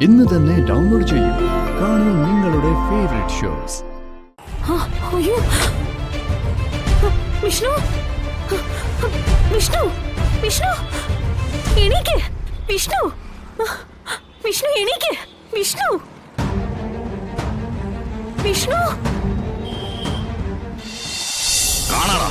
ഇന്ന് തന്നെ ഡൗൺലോഡ് ചെയ്യൂ. കാണൂ നിങ്ങളുടെ ഫേവറേറ്റ് ഷോസ്. വിഷ്ണു, വിഷ്ണു, വിഷ്ണു, എണീക്ക്. വിഷ്ണു, വിഷ്ണു, എണീക്ക്. വിഷ്ണു, വിഷ്ണു, കാണാടാ.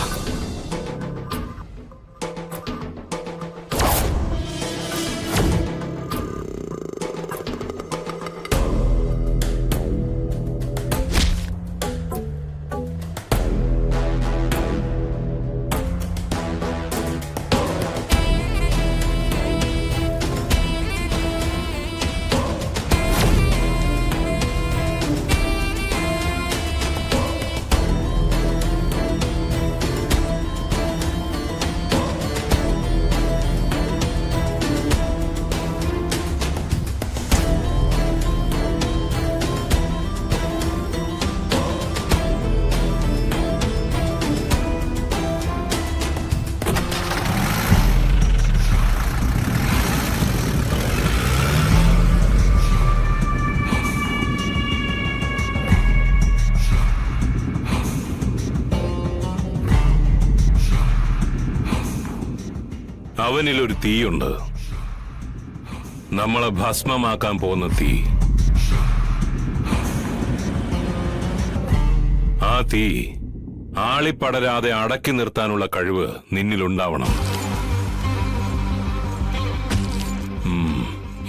അവനിലൊരു തീയുണ്ട്, നമ്മളെ ഭസ്മമാക്കാൻ പോകുന്ന തീ. ആ തീ ആളിപ്പടരാതെ അടക്കി നിർത്താനുള്ള കഴിവ് നിന്നിലുണ്ടാവണം.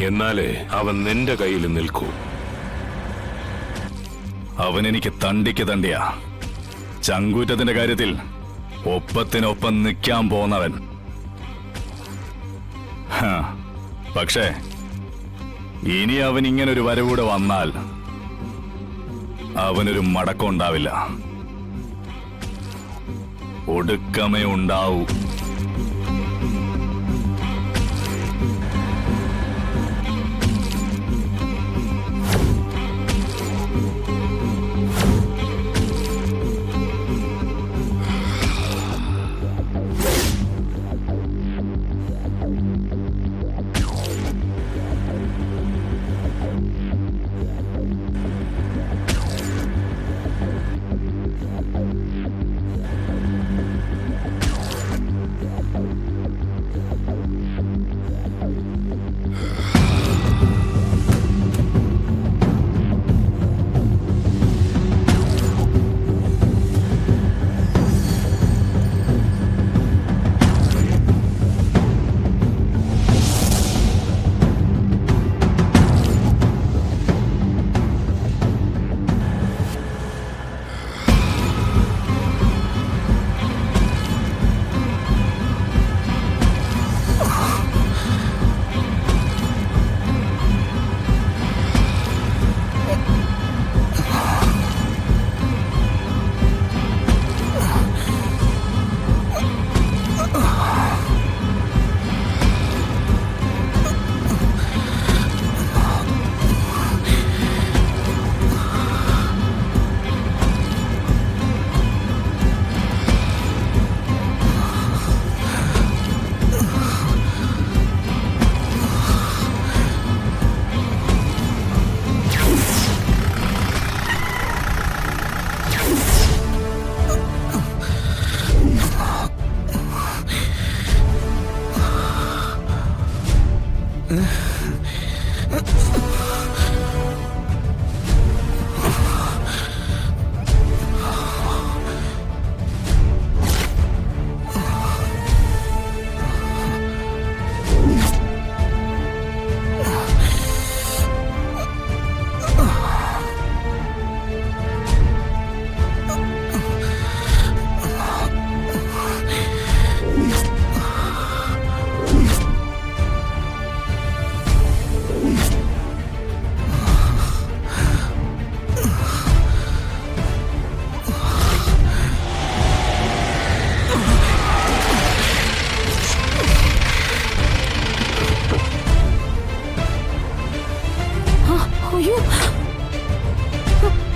എന്നാലേ അവൻ നിന്റെ കയ്യിൽ നിൽക്കൂ. അവനെനിക്ക് തണ്ടിക്ക് തണ്ടിയാ. ചങ്കൂറ്റത്തിന്റെ കാര്യത്തിൽ ഒപ്പത്തിനൊപ്പം നിൽക്കാൻ പോന്നവൻ. പക്ഷേ ഇനി അവൻ ഇങ്ങനൊരു വരവൂടെ വന്നാൽ അവനൊരു മടക്കം ഉണ്ടാവില്ല. ഒടുക്കമേ ഉണ്ടാവൂ.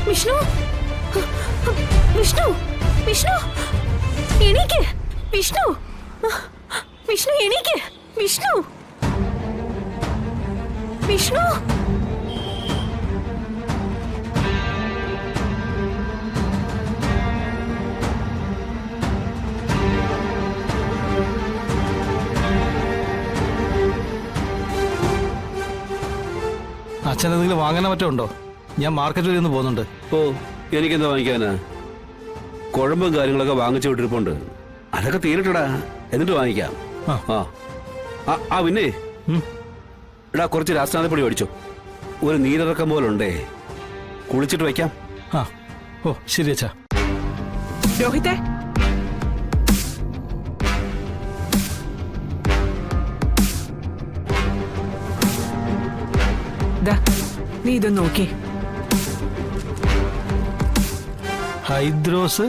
വിഷ്ണു, വിഷ്ണു, വിഷ്ണു, എണീക്ക്. വിഷ്ണു, വിഷ്ണു, എണീക്ക്. വിഷ്ണു, വിഷ്ണു, അച്ഛൻ എന്തെങ്കിലും വാങ്ങാനോ മറ്റോ ഉണ്ടോ? ഞാൻ മാർക്കറ്റ് വരെ ഒന്ന് പോകുന്നുണ്ട്. ഓ, എനിക്കെന്താ വാങ്ങിക്കാനാ? കുഴമ്പും കാര്യങ്ങളൊക്കെ വാങ്ങിച്ചു വിട്ടിരിപ്പുണ്ട്. അതൊക്കെ തീരട്ടടാ, എന്നിട്ട് വാങ്ങിക്കാം. ആ. പിന്നെ ഉം. എടാ, കുറച്ച് രാസനാഥപ്പൊടി മേടിച്ചോ. ഒരു നീരിറക്കം പോലെ ഉണ്ടേ, കുളിച്ചിട്ട് വയ്ക്കാം. ആ, ഓ ശരി അച്ഛാ. രോഹിത്തെ, ദാ, നീ ഇതൊന്ന് നോക്കി. ഹൈദ്രോസ്,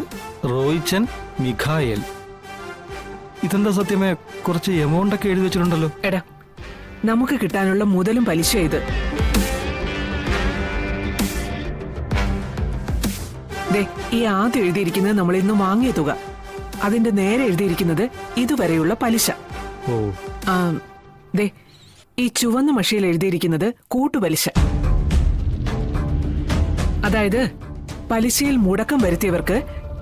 റോയിച്ചൻ, മിഖായൽ. ഇതെന്താ സത്യമേ, കുറച്ച് എമൗണ്ട് ഒക്കെ എഴുതി വെച്ചിട്ടുണ്ടല്ലോ. എടാ, നമുക്ക് കിട്ടാനുള്ള മുതലും പലിശ ഇത്. ദേ, ഈ ആദ്യം എഴുതിയിരിക്കുന്നത് നമ്മൾ ഇന്ന് വാങ്ങിയ തുക. അതിന്റെ നേരെ എഴുതിയിരിക്കുന്നത് ഇതുവരെയുള്ള പലിശ. ഓ, ആ, ദേ, ഈ ചുവന്ന മഷിയിൽ എഴുതിയിരിക്കുന്നത് കൂട്ടുപലിശ. അതായത് പലിശയിൽ മുടക്കം വരുത്തിയവർക്ക്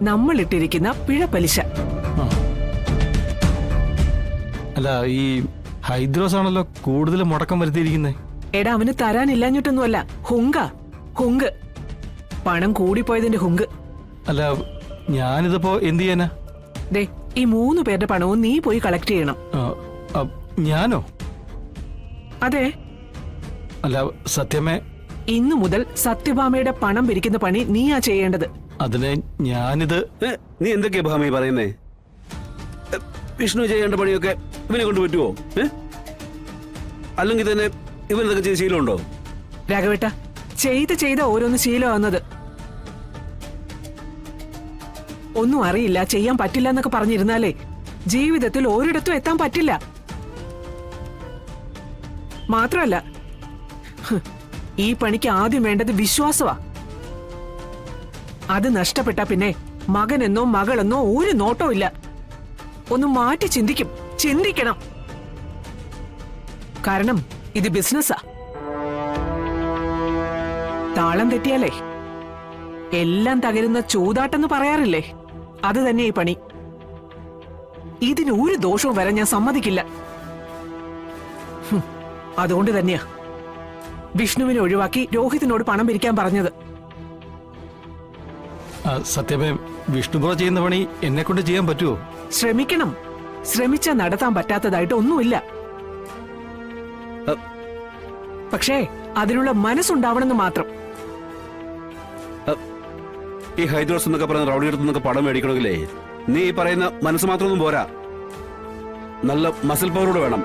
നമ്മൾ ഇട്ടിരിക്കുന്ന പിഴ പലിശ. ആ. അല്ല, ഈ ഹൈദ്രോസ് ആണല്ലോ കൂടുതൽ മുടക്കം വരുത്തിയിരിക്കുന്നത്. എടാ, അവന് തരാനില്ലാഞ്ഞിട്ടൊന്നുമല്ല, ഹുങ്ക്. പണം കൂടിപ്പോയതിന്റെ ഹുങ്ക്. അല്ല, ഞാനിതിപ്പോ എന്ത് ചെയ്യാനാ? ദേ, ഈ 3 പേരുടെ പണവും നീ പോയി കളക്ട് ചെയ്യണം. ആ, ആ, ഞാനോ? അതെ, അല്ല സത്യമേ, ഇന്നു മുതൽ സത്യഭാമയുടെ പണം പിരിക്കുന്ന പണി നീയാ ചെയ്യേണ്ടത്. അതിന് ഞാനിത് നീ എന്തൊക്കെയാ ഭാമി പറയുന്നേ? വിഷ്ണു ചെയ്യേണ്ട പണിയൊക്കെ ഇവനെ കൊണ്ട് പറ്റുമോ? അല്ലെങ്കിൽ തന്നെ ഇവൻ ഇതൊക്കെ ചെയ്ത് ശീലമുണ്ടോ? രാഘവേട്ട, ചെയ്ത് ഓരോന്ന് ശീലമാകുന്നത്. ഒന്നും അറിയില്ല, ചെയ്യാൻ പറ്റില്ല എന്നൊക്കെ പറഞ്ഞിരുന്നാലേ ജീവിതത്തിൽ ഒരിടത്തും എത്താൻ പറ്റില്ല. മാത്രമല്ല, ഈ പണിക്ക് ആദ്യം വേണ്ടത് വിശ്വാസമാ. അത് നഷ്ടപ്പെട്ടാ പിന്നെ മകനെന്നോ മകളെന്നോ ഒരു നോട്ടവും ഇല്ല. ഒന്ന് മാറ്റി ചിന്തിക്കണം. കാരണം ഇത് ബിസിനസ്സാ. താളം തെറ്റിയാലേ എല്ലാം തകരുന്ന ചൂതാട്ടെന്ന് പറയാറില്ലേ, അത് തന്നെ ഈ പണി. ഇതിന് ഒരു ദോഷവും വരാൻ ഞാൻ സമ്മതിക്കില്ല. അതുകൊണ്ട് തന്നെയാ വിഷ്ണുവിനെ ഒഴിവാക്കി രോഹിത്തിനോട് പണം പിരിക്കാൻ പറഞ്ഞത്. സത്യമേ, വിഷ്ണുപ്രോ ചെയ്യുന്ന പണി എന്നെ കൊണ്ട് ചെയ്യാൻ പറ്റുമോ? ശ്രമിക്കണം. ശ്രമിച്ചാൽ നടത്താൻ പറ്റാത്തതായിട്ട് ഒന്നുമില്ല. പക്ഷേ അതിനുള്ള മനസ്സുണ്ടാവണമെന്ന് മാത്രം. ഈ ഹൈദ്രോസ് എന്നൊക്കെ പറയുന്ന റൗഡി അടുത്ത് നിന്നൊക്കെ പണം മേടിക്കണമെങ്കിലേ നീ ഈ പറയുന്ന മനസ്സ് മാത്രമൊന്നും പോരാ, നല്ല മസിൽ പവറോട് വേണം.